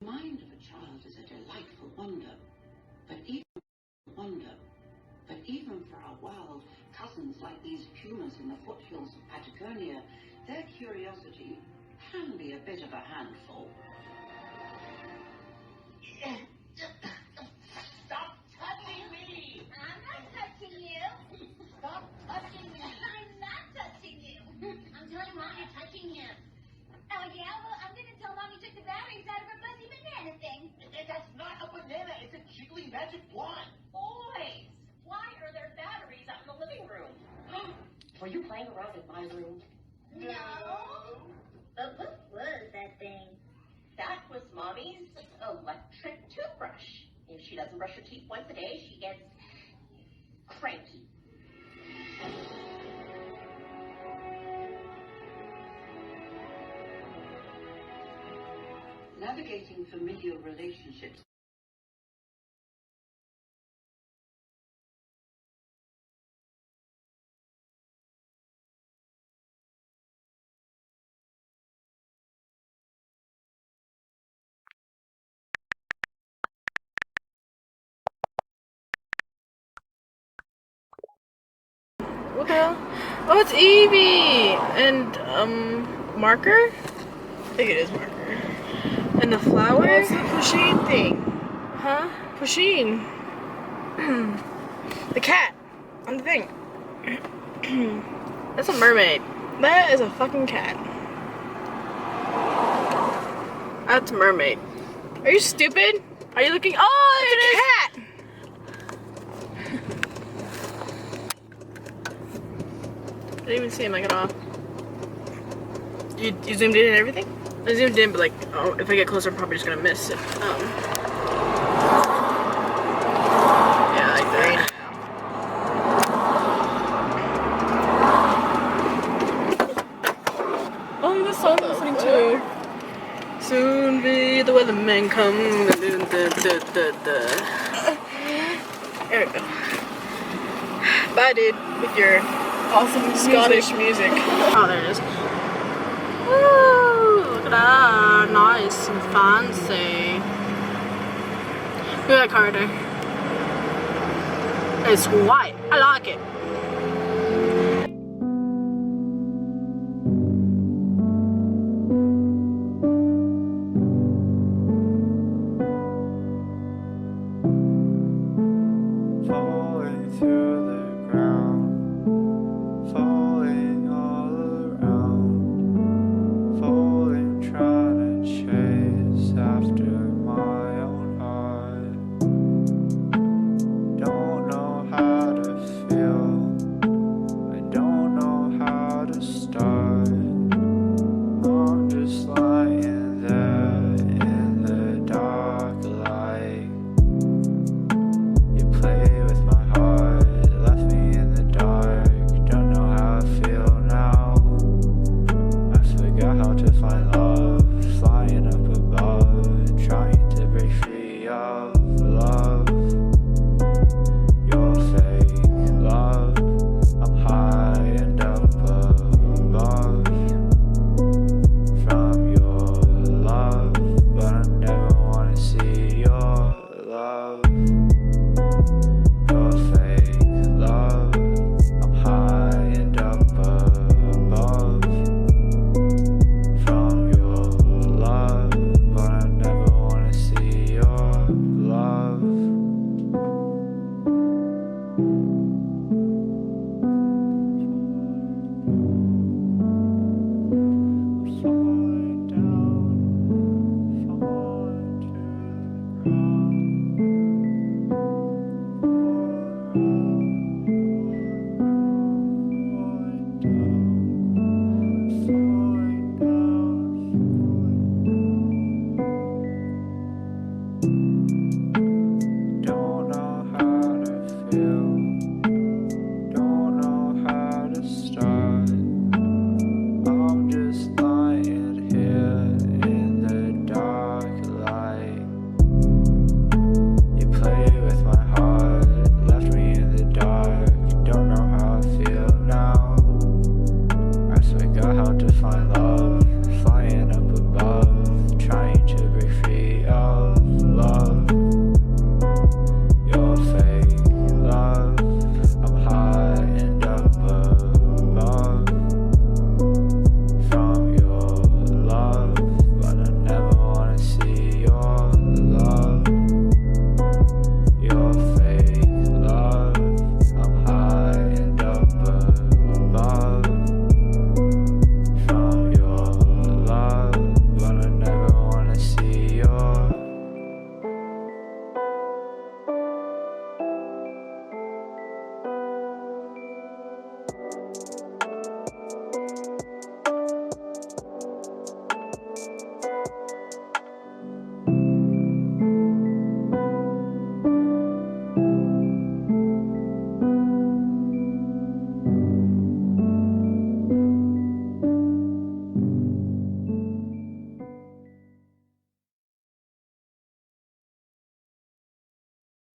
The mind of a child is a delightful wonder, but even for our wild cousins like these pumas in the foothills of Patagonia, their curiosity can be a bit of a handful. Stop touching me! I'm not touching you. Stop touching me! I'm not touching you. I'm telling Mom you're touching him. Oh, yeah? Well, I'm going to tell Mom you took the batteries out of her fuzzy banana thing. That's not a banana. It's a jiggly magic wand. Boys, why are there batteries out in the living room? Were you playing around in my room? No. But what was that thing? That was Mommy's electric toothbrush. If she doesn't brush her teeth once a day, she gets cranky. Navigating familial relationships. What the hell? Oh, it's Evie! And, marker? I think it is marker. And the flower? What's the Pusheen thing? Huh? Pusheen. The cat. On the thing. That's a mermaid. That is a fucking cat. That's a mermaid. Are you stupid? Are you looking? Oh, it's a cat! I didn't even see him, I got off. You zoomed in and everything? I zoomed in, but like, oh, if I get closer, I'm probably just gonna miss it. Yeah, like that. Oh, this song I'm listening to. Soon be the weatherman come. There we go. Bye, dude, with your awesome Scottish music. Oh, there it is. Woo! Look at that. Nice and fancy. Look at that car right there. It's white. I like it.